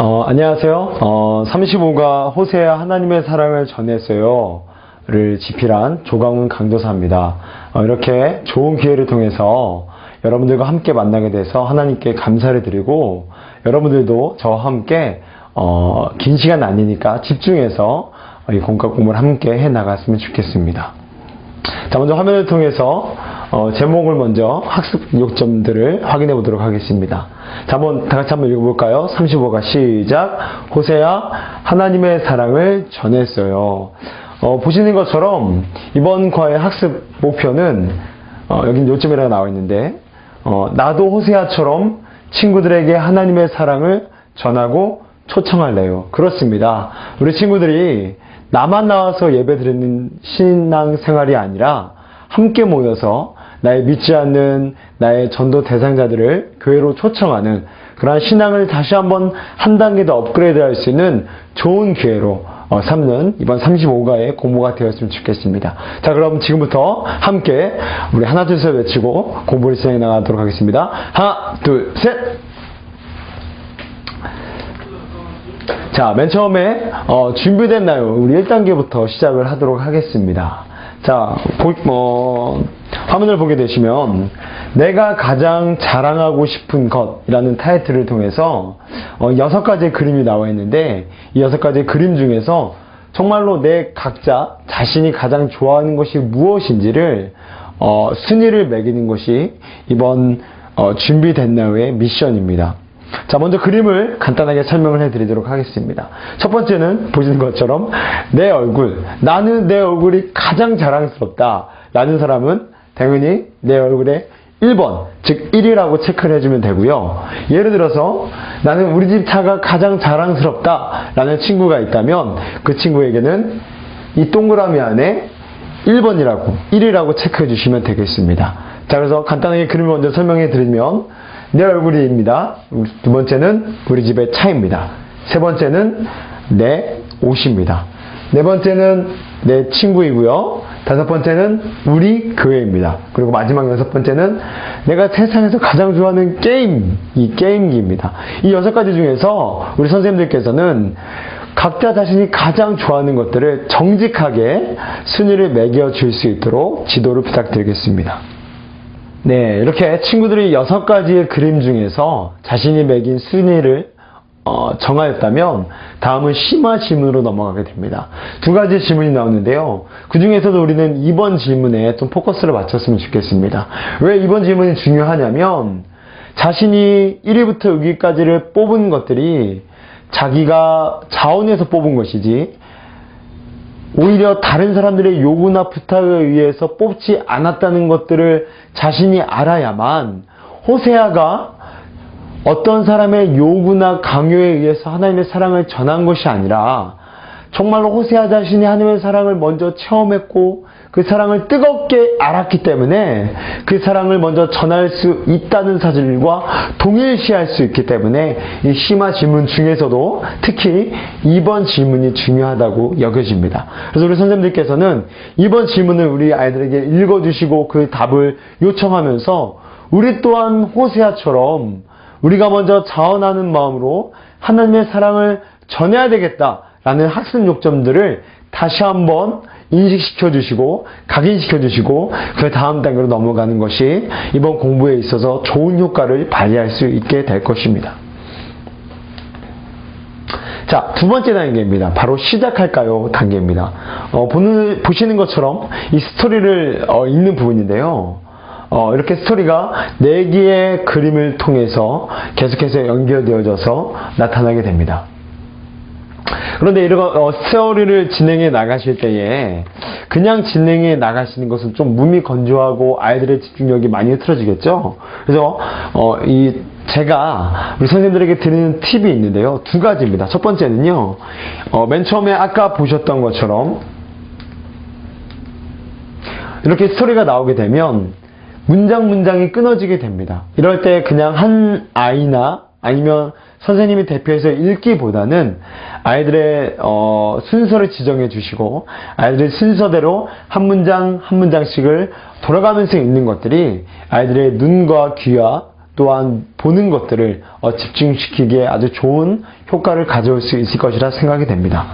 안녕하세요. 35가 호세아 하나님의 사랑을 전했어요. 를 집필한 조강훈 강도사입니다. 이렇게 좋은 기회를 통해서 여러분들과 함께 만나게 돼서 하나님께 감사를 드리고, 여러분들도 저와 함께 긴 시간 아니니까 집중해서 이 공과 공부를 함께 해 나갔으면 좋겠습니다. 자, 먼저 화면을 통해서 제목을 먼저 학습 요점들을 확인해 보도록 하겠습니다. 자, 다 같이 한번 읽어볼까요? 35가 시작. 호세아 하나님의 사랑을 전했어요. 보시는 것처럼 이번 과의 학습 목표는 여긴 요점이라고 나와 있는데, 나도 호세아처럼 친구들에게 하나님의 사랑을 전하고 초청할래요. 그렇습니다. 우리 친구들이 나만 나와서 예배 드리는 신앙생활이 아니라 함께 모여서 나의 믿지 않는 나의 전도 대상자들을 교회로 초청하는 그러한 신앙을 다시 한번 한 단계 더 업그레이드할 수 있는 좋은 기회로 삼는 이번 35가의 공부가 되었으면 좋겠습니다. 자, 그럼 지금부터 함께 우리 하나 둘 셋 외치고 공부를 진행해 나가도록 하겠습니다. 하나 둘 셋. 자, 맨 처음에 준비됐나요? 우리 1단계부터 시작을 하도록 하겠습니다. 자, 화면을 보게 되시면 내가 가장 자랑하고 싶은 것이라는 타이틀을 통해서 6가지의 그림이 나와 있는데, 이 6가지의 그림 중에서 정말로 내 각자 자신이 가장 좋아하는 것이 무엇인지를 순위를 매기는 것이 이번 준비됐나요의 미션입니다. 자, 먼저 그림을 간단하게 설명을 해드리도록 하겠습니다. 첫 번째는 보시는 것처럼 내 얼굴, 나는 내 얼굴이 가장 자랑스럽다 라는 사람은 당연히 내 얼굴에 1번, 즉 1이라고 체크를 해주면 되고요. 예를 들어서 나는 우리 집 차가 가장 자랑스럽다 라는 친구가 있다면 그 친구에게는 이 동그라미 안에 1번이라고, 1이라고 체크해 주시면 되겠습니다. 자, 그래서 간단하게 그림을 먼저 설명해 드리면 내 얼굴입니다. 두 번째는 우리 집의 차입니다. 세 번째는 내 옷입니다. 네 번째는 내 친구이고요. 다섯 번째는 우리 교회입니다. 그리고 마지막 6번째는 내가 세상에서 가장 좋아하는 게임, 이 게임기입니다. 이 6가지 중에서 우리 선생님들께서는 각자 자신이 가장 좋아하는 것들을 정직하게 순위를 매겨줄 수 있도록 지도를 부탁드리겠습니다. 네, 이렇게 친구들이 6가지의 그림 중에서 자신이 매긴 순위를 정하였다면 다음은 심화 질문으로 넘어가게 됩니다. 2가지 질문이 나오는데요. 그 중에서도 우리는 2번 질문에 좀 포커스를 맞췄으면 좋겠습니다. 왜 2번 질문이 중요하냐면, 자신이 1위부터 6위까지를 뽑은 것들이 자기가 자원해서 뽑은 것이지 오히려 다른 사람들의 요구나 부탁에 의해서 뽑지 않았다는 것들을 자신이 알아야만 호세아가 어떤 사람의 요구나 강요에 의해서 하나님의 사랑을 전한 것이 아니라 정말로 호세아 자신이 하나님의 사랑을 먼저 체험했고 그 사랑을 뜨겁게 알았기 때문에 그 사랑을 먼저 전할 수 있다는 사실과 동일시할 수 있기 때문에 이 심화 질문 중에서도 특히 2번 질문이 중요하다고 여겨집니다. 그래서 우리 선생님들께서는 2번 질문을 우리 아이들에게 읽어주시고 그 답을 요청하면서 우리 또한 호세아처럼 우리가 먼저 자원하는 마음으로 하나님의 사랑을 전해야 되겠다라는 학습 요점들을 다시 한번 인식시켜 주시고 각인시켜 주시고 그 다음 단계로 넘어가는 것이 이번 공부에 있어서 좋은 효과를 발휘할 수 있게 될 것입니다. 자, 2번째 단계입니다. 바로 시작할까요? 단계입니다. 보시는 것처럼 이 스토리를 읽는 부분인데요. 이렇게 스토리가 4개의 그림을 통해서 계속해서 연결되어져서 나타나게 됩니다. 그런데 이런 스토리를 진행해 나가실 때에 그냥 진행해 나가시는 것은 좀 몸이 건조하고 아이들의 집중력이 많이 흐트러지겠죠. 그래서 제가 우리 선생님들에게 드리는 팁이 있는데요. 2가지입니다. 첫 번째는요, 맨 처음에 아까 보셨던 것처럼 이렇게 스토리가 나오게 되면 문장이 끊어지게 됩니다. 이럴 때 그냥 한 아이나 아니면 선생님이 대표해서 읽기보다는 아이들의 순서를 지정해 주시고 아이들의 순서대로 한 문장 한 문장씩을 돌아가면서 읽는 것들이 아이들의 눈과 귀와 또한 보는 것들을 집중시키기에 아주 좋은 효과를 가져올 수 있을 것이라 생각이 됩니다.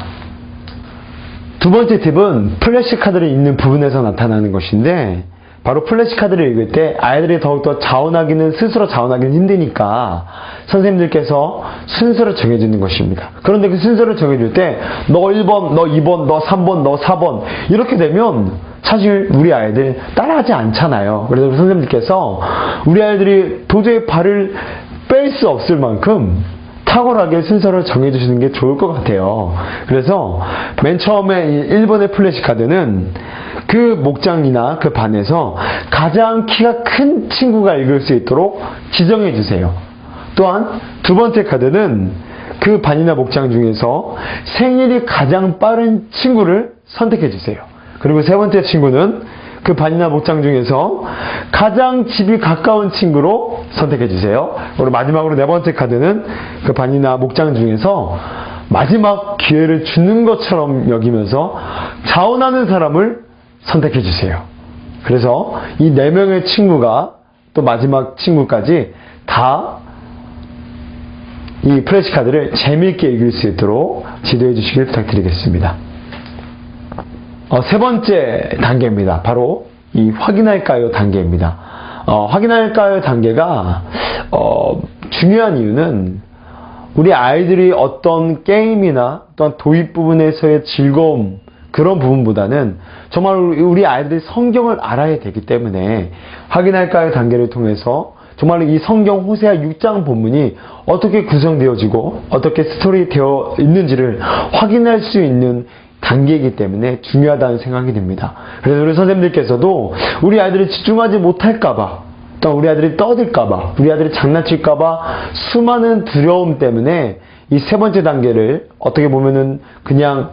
두 번째 팁은 플래시카드를 읽는 부분에서 나타나는 것인데, 바로 플래시카드를 읽을 때 아이들이 더욱더 스스로 자원하기는 힘드니까 선생님들께서 순서를 정해주는 것입니다. 그런데 그 순서를 정해줄 때 너 1번, 너 2번, 너 3번, 너 4번 이렇게 되면 사실 우리 아이들 따라하지 않잖아요. 그래서 선생님들께서 우리 아이들이 도저히 발을 뺄 수 없을 만큼 탁월하게 순서를 정해주시는 게 좋을 것 같아요. 그래서 맨 처음에 이 1번의 플래시카드는 그 목장이나 그 반에서 가장 키가 큰 친구가 읽을 수 있도록 지정해 주세요. 또한 두 번째 카드는 그 반이나 목장 중에서 생일이 가장 빠른 친구를 선택해 주세요. 그리고 세 번째 친구는 그 반이나 목장 중에서 가장 집이 가까운 친구로 선택해 주세요. 그리고 마지막으로 네 번째 카드는 그 반이나 목장 중에서 마지막 기회를 주는 것처럼 여기면서 자원하는 사람을 선택해 주세요. 그래서 이 4명의 친구가 또 마지막 친구까지 다 이 플래시카드를 재미있게 읽을 수 있도록 지도해 주시길 부탁드리겠습니다. 세 번째 단계입니다. 바로 이 확인할까요 단계입니다. 확인할까요 단계가 중요한 이유는 우리 아이들이 어떤 게임이나 또한 도입 부분에서의 즐거움, 그런 부분보다는 정말 우리 아이들이 성경을 알아야 되기 때문에 확인할까요 단계를 통해서 정말 이 성경 호세아 6장 본문이 어떻게 구성되어지고 어떻게 스토리 되어 있는지를 확인할 수 있는 단계이기 때문에 중요하다는 생각이 듭니다. 그래서 우리 선생님들께서도 우리 아이들이 집중하지 못할까봐, 또 우리 아이들이 떠들까봐, 우리 아이들이 장난칠까봐 수많은 두려움 때문에 이 세 번째 단계를 어떻게 보면은 그냥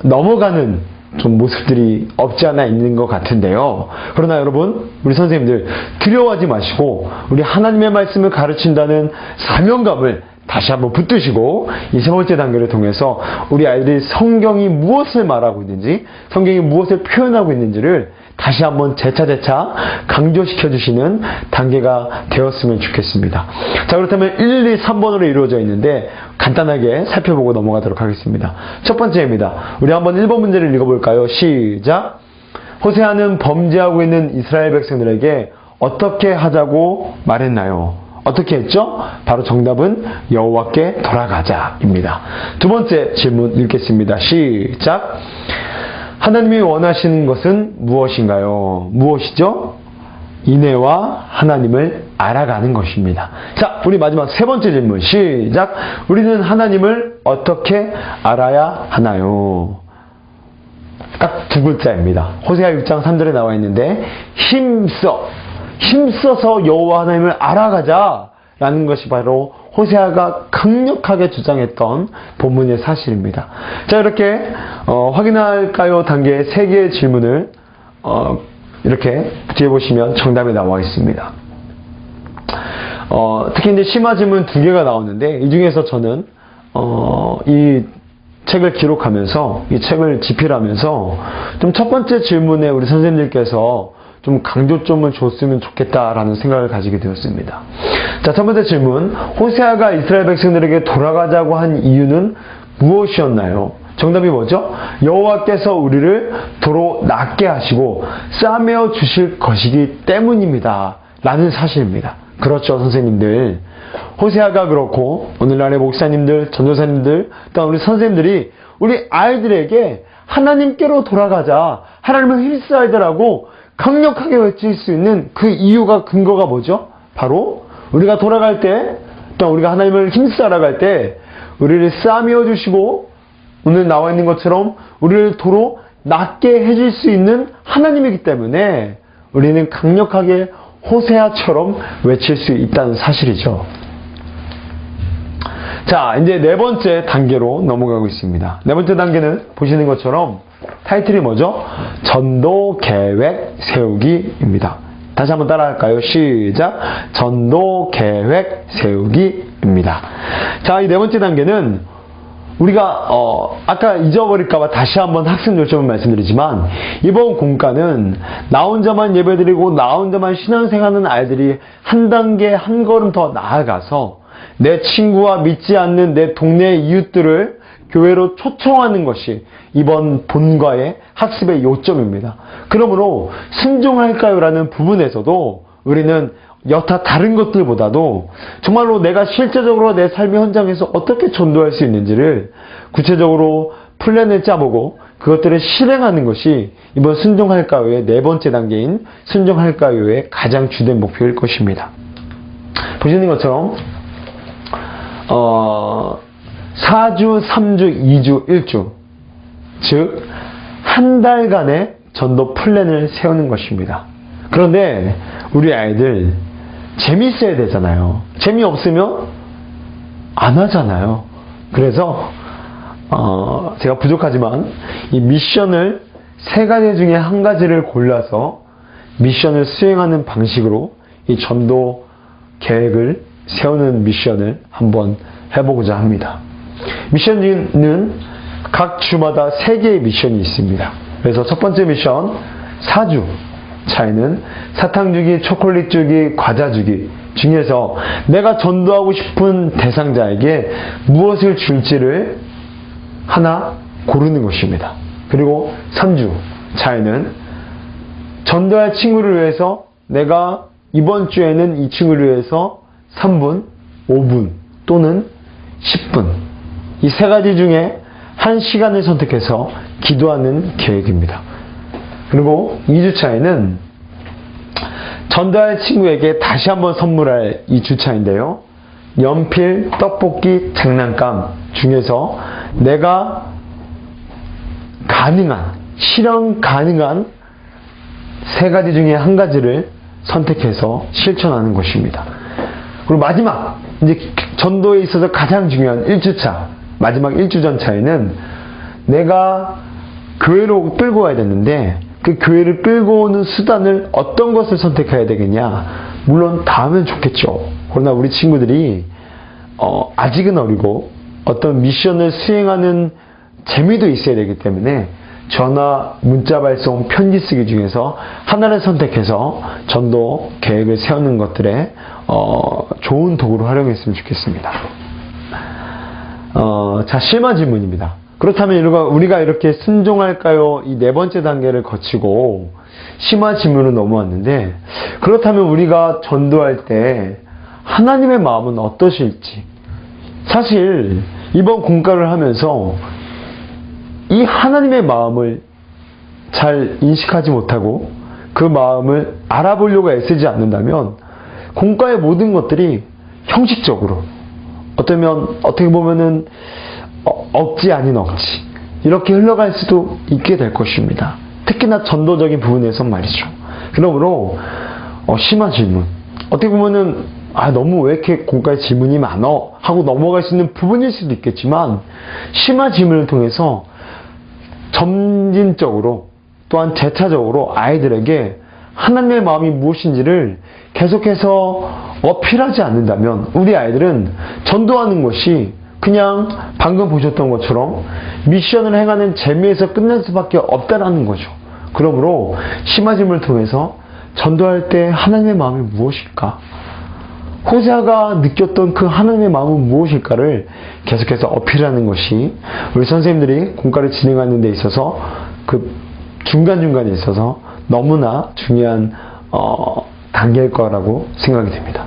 넘어가는 좀 모습들이 없지 않아 있는 것 같은데요. 그러나 여러분, 우리 선생님들 두려워하지 마시고 우리 하나님의 말씀을 가르친다는 사명감을 다시 한번 붙드시고 이 세 번째 단계를 통해서 우리 아이들이 성경이 무엇을 말하고 있는지, 성경이 무엇을 표현하고 있는지를 다시 한번 재차 강조시켜 주시는 단계가 되었으면 좋겠습니다. 자, 그렇다면 1, 2, 3번으로 이루어져 있는데 간단하게 살펴보고 넘어가도록 하겠습니다. 첫 번째입니다. 우리 한번 1번 문제를 읽어볼까요? 시작! 호세아는 범죄하고 있는 이스라엘 백성들에게 어떻게 하자고 말했나요? 어떻게 했죠? 바로 정답은 여호와께 돌아가자입니다. 두 번째 질문 읽겠습니다. 시작! 하나님이 원하시는 것은 무엇인가요? 무엇이죠? 인애와 하나님을 알아가는 것입니다. 자, 우리 마지막 세 번째 질문 시작! 우리는 하나님을 어떻게 알아야 하나요? 딱 두 글자입니다. 호세아 6장 3절에 나와 있는데 힘써서 여호와 하나님을 알아가자 라는 것이 바로 호세아가 강력하게 주장했던 본문의 사실입니다. 자, 이렇게 확인할까요 단계의 세 개의 질문을 이렇게 뒤에 보시면 정답이 나와 있습니다. 특히 이제 심화 질문 2개가 나오는데 이 중에서 저는 이 책을 기록하면서 이 책을 집필하면서 좀 첫 번째 질문에 우리 선생님들께서 좀 강조점을 줬으면 좋겠다라는 생각을 가지게 되었습니다. 자, 첫 번째 질문. 호세아가 이스라엘 백성들에게 돌아가자고 한 이유는 무엇이었나요? 정답이 뭐죠? 여호와께서 우리를 도로 낫게 하시고 싸매어 주실 것이기 때문입니다. 라는 사실입니다. 그렇죠, 선생님들. 호세아가 그렇고 오늘날의 목사님들, 전도사님들, 또 우리 선생님들이 우리 아이들에게 하나님께로 돌아가자, 하나님을 힘써 아이들하고 강력하게 외칠 수 있는 그 이유가, 근거가 뭐죠? 바로 우리가 돌아갈 때, 또 우리가 하나님을 힘써 알아갈 때 우리를 싸매어 주시고 오늘 나와 있는 것처럼 우리를 도로 낫게 해줄 수 있는 하나님이기 때문에 우리는 강력하게 호세아처럼 외칠 수 있다는 사실이죠. 자, 이제 네 번째 단계로 넘어가고 있습니다. 네 번째 단계는 보시는 것처럼 타이틀이 뭐죠? 전도 계획 세우기입니다. 다시 한번 따라할까요? 시작! 전도 계획 세우기입니다. 자, 이 네 번째 단계는 우리가 아까 잊어버릴까봐 다시 한번 학습 요점을 말씀드리지만, 이번 공과는 나 혼자만 예배드리고 나 혼자만 신앙생활하는 아이들이 한 단계 한 걸음 더 나아가서 내 친구와 믿지 않는 내 동네 이웃들을 교회로 초청하는 것이 이번 본과의 학습의 요점입니다. 그러므로 순종할까요? 라는 부분에서도 우리는 여타 다른 것들보다도 정말로 내가 실제적으로 내 삶의 현장에서 어떻게 전도할 수 있는지를 구체적으로 플랜을 짜보고 그것들을 실행하는 것이 이번 순종할까요의 네 번째 단계인 순종할까요의 가장 주된 목표일 것입니다. 보시는 것처럼 4주, 3주, 2주, 1주, 즉 한 달간의 전도 플랜을 세우는 것입니다. 그런데 우리 아이들 재미있어야 되잖아요. 재미없으면 안 하잖아요. 그래서 제가 부족하지만 이 미션을 세 가지 중에 한 가지를 골라서 미션을 수행하는 방식으로 이 전도 계획을 세우는 미션을 한번 해보고자 합니다. 미션은 각 주마다 3개의 미션이 있습니다. 그래서 첫 번째 미션 4주 차이는 사탕 주기, 초콜릿 주기, 과자 주기 중에서 내가 전도하고 싶은 대상자에게 무엇을 줄지를 하나 고르는 것입니다. 그리고 3주 차이는 전도할 친구를 위해서 내가 이번 주에는 이 친구를 위해서 3분, 5분 또는 10분 이 세 가지 중에 한 시간을 선택해서 기도하는 계획입니다. 그리고 2주 차에는 전도할 친구에게 다시 한번 선물할 2주 차인데요. 연필, 떡볶이, 장난감 중에서 내가 실현 가능한 세 가지 중에 한 가지를 선택해서 실천하는 것입니다. 그리고 마지막, 이제 전도에 있어서 가장 중요한 1주차, 마지막 1주 전 차에는 내가 교회로 끌고 와야 되는데 그 교회를 끌고 오는 수단을 어떤 것을 선택해야 되겠냐? 물론 다 하면 좋겠죠. 그러나 우리 친구들이 아직은 어리고 어떤 미션을 수행하는 재미도 있어야 되기 때문에 전화, 문자 발송, 편지 쓰기 중에서 하나를 선택해서 전도 계획을 세우는 것들에 좋은 도구로 활용했으면 좋겠습니다. 자, 실마 질문입니다. 그렇다면 우리가 이렇게 순종할까요? 이 네 번째 단계를 거치고 심화 질문으로 넘어왔는데, 그렇다면 우리가 전도할 때 하나님의 마음은 어떠실지, 사실 이번 공과를 하면서 이 하나님의 마음을 잘 인식하지 못하고 그 마음을 알아보려고 애쓰지 않는다면 공과의 모든 것들이 형식적으로 어떻게 보면은 억지 아닌 억지 이렇게 흘러갈 수도 있게 될 것입니다. 특히나 전도적인 부분에서 말이죠. 그러므로 심한 질문, 어떻게 보면은 너무 왜 이렇게 공과에 질문이 많어 하고 넘어갈 수 있는 부분일 수도 있겠지만, 심한 질문을 통해서 점진적으로 또한 재차적으로 아이들에게 하나님의 마음이 무엇인지를 계속해서 어필하지 않는다면 우리 아이들은 전도하는 것이 그냥 방금 보셨던 것처럼 미션을 행하는 재미에서 끝날 수밖에 없다라는 거죠. 그러므로 심화짐을 통해서 전도할 때 하나님의 마음이 무엇일까? 호세아가 느꼈던 그 하나님의 마음은 무엇일까를 계속해서 어필하는 것이 우리 선생님들이 공과를 진행하는 데 있어서 그 중간중간에 있어서 너무나 중요한 단계일 거라고 생각이 됩니다.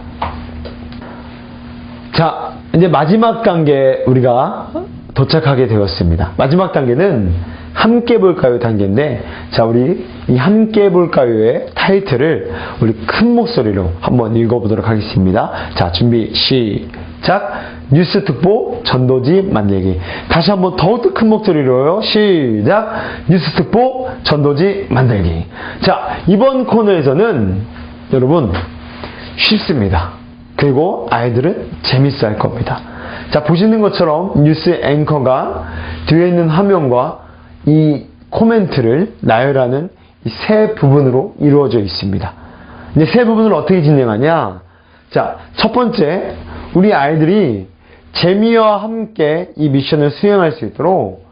자, 이제 마지막 단계에 우리가 도착하게 되었습니다. 마지막 단계는 함께 볼까요 단계인데, 자, 우리 이 함께 볼까요의 타이틀을 우리 큰 목소리로 한번 읽어보도록 하겠습니다. 자, 준비 시작. 뉴스 특보 전도지 만들기. 다시 한번 더욱더 큰 목소리로요. 시작. 뉴스 특보 전도지 만들기. 자, 이번 코너에서는 여러분 쉽습니다. 그리고 아이들은 재밌어 할 겁니다. 자, 보시는 것처럼 뉴스 앵커가 뒤에 있는 화면과 이 코멘트를 나열하는 이 세 부분으로 이루어져 있습니다. 이제 세 부분을 어떻게 진행하냐? 자, 첫 번째, 우리 아이들이 재미와 함께 이 미션을 수행할 수 있도록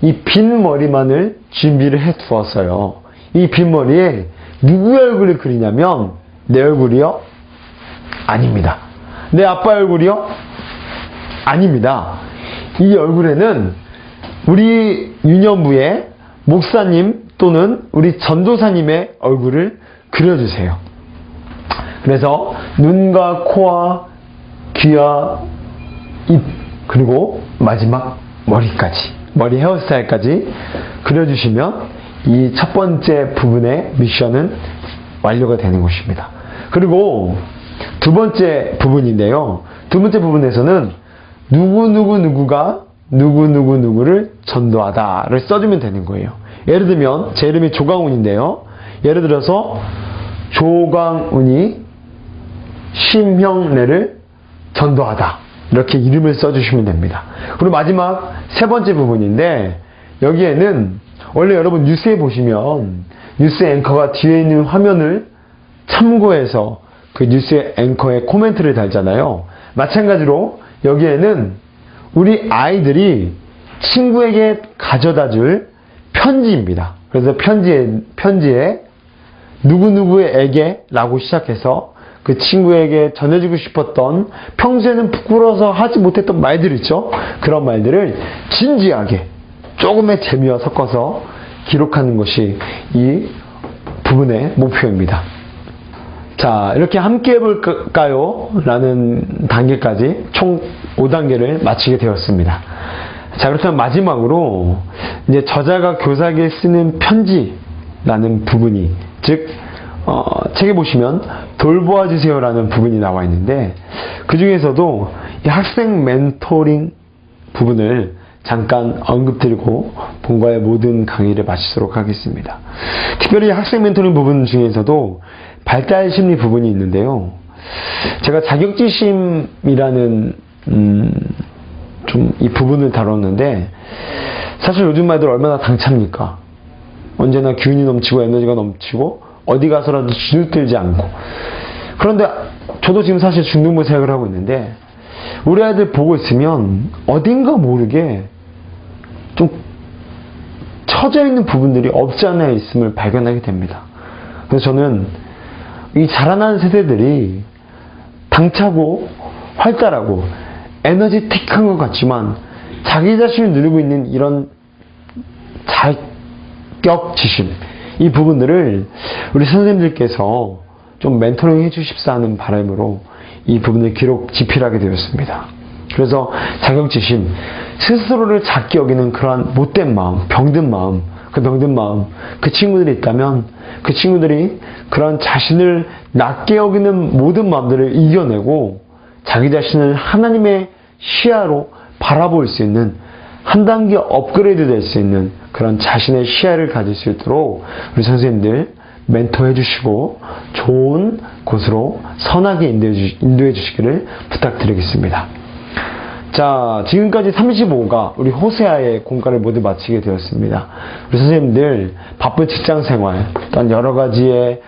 이 빈 머리만을 준비를 해 두었어요. 이 빈 머리에 누구의 얼굴을 그리냐면 내 얼굴이요? 아닙니다. 내 아빠 얼굴이요? 아닙니다. 이 얼굴에는 우리 유년부의 목사님 또는 우리 전도사님의 얼굴을 그려주세요. 그래서 눈과 코와 귀와 입 그리고 마지막 머리까지 머리 헤어스타일까지 그려주시면 이 첫 번째 부분의 미션은 완료가 되는 것입니다. 그리고 두 번째 부분인데요. 두 번째 부분에서는 누구누구누구가 누구누구누구를 전도하다를 써주면 되는 거예요. 예를 들면 제 이름이 조강훈인데요. 예를 들어서 조강훈이 심형래를 전도하다 이렇게 이름을 써주시면 됩니다. 그리고 마지막 세 번째 부분인데 여기에는 원래 여러분 뉴스에 보시면 뉴스 앵커가 뒤에 있는 화면을 참고해서 그 뉴스 앵커에 코멘트를 달잖아요. 마찬가지로 여기에는 우리 아이들이 친구에게 가져다 줄 편지입니다. 그래서 편지에 누구누구에게 라고 시작해서 그 친구에게 전해주고 싶었던 평소에는 부끄러워서 하지 못했던 말들 있죠? 그런 말들을 진지하게 조금의 재미와 섞어서 기록하는 것이 이 부분의 목표입니다. 자, 이렇게 함께 해볼까요? 라는 단계까지 총 5단계를 마치게 되었습니다. 자, 그렇다면 마지막으로 이제 저자가 교사에게 쓰는 편지라는 부분이 즉 책에 보시면 돌보아 주세요라는 부분이 나와 있는데 그 중에서도 이 학생 멘토링 부분을 잠깐 언급드리고 본과의 모든 강의를 마치도록 하겠습니다. 특별히 학생 멘토링 부분 중에서도 발달 심리 부분이 있는데요. 제가 자격지심이라는 좀 이 부분을 다뤘는데 사실 요즘 아이들 얼마나 당찹니까? 언제나 기운이 넘치고 에너지가 넘치고 어디 가서라도 주눅들지 않고. 그런데 저도 지금 사실 중등부 생활을 하고 있는데 우리 아이들 보고 있으면 어딘가 모르게 좀 처져 있는 부분들이 없지 않아 있음을 발견하게 됩니다. 그래서 저는 이 자라나는 세대들이 당차고 활달하고 에너지틱한 것 같지만 자기 자신을 누리고 있는 이런 자격지심 이 부분들을 우리 선생님들께서 좀 멘토링 해주십사 하는 바람으로 이 부분을 집필하게 되었습니다. 그래서 자격지심, 스스로를 작게 여기는 그러한 못된 마음, 병든 마음, 그 친구들이 있다면 그 친구들이 그런 자신을 낮게 여기는 모든 마음들을 이겨내고 자기 자신을 하나님의 시야로 바라볼 수 있는 한 단계 업그레이드 될 수 있는 그런 자신의 시야를 가질 수 있도록 우리 선생님들 멘토해 주시고 좋은 곳으로 선하게 인도해 주시기를 부탁드리겠습니다. 자, 지금까지 35가 우리 호세아의 공과를 모두 마치게 되었습니다. 우리 선생님들 바쁜 직장생활 또한 여러 가지의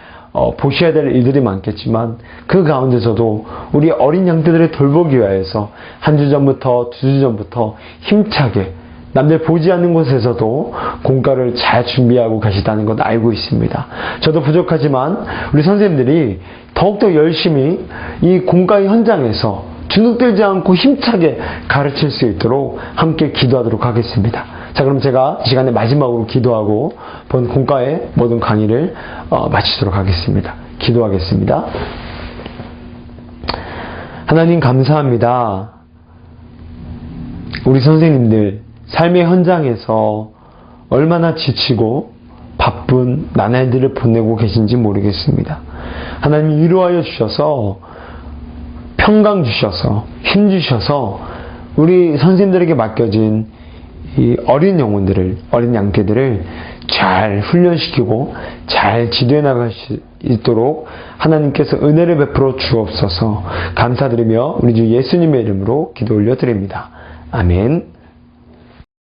보셔야 될 일들이 많겠지만 그 가운데서도 우리 어린 양떼들을 돌보기 위해서 한 주 전부터 두 주 전부터 힘차게 남들 보지 않는 곳에서도 공과를 잘 준비하고 계시다는 것 알고 있습니다. 저도 부족하지만 우리 선생님들이 더욱더 열심히 이 공과의 현장에서 주눅들지 않고 힘차게 가르칠 수 있도록 함께 기도하도록 하겠습니다. 자, 그럼 제가 이 시간에 마지막으로 기도하고 본 공과의 모든 강의를 마치도록 하겠습니다. 기도하겠습니다. 하나님 감사합니다. 우리 선생님들 삶의 현장에서 얼마나 지치고 바쁜 나날들을 보내고 계신지 모르겠습니다. 하나님 위로하여 주셔서 평강 주셔서 힘 주셔서 우리 선생님들에게 맡겨진 이 어린 영혼들을, 어린 양떼들을 잘 훈련시키고 잘 지도해 나갈 수 있도록 하나님께서 은혜를 베풀어 주옵소서. 감사드리며 우리 주 예수님의 이름으로 기도 올려드립니다. 아멘.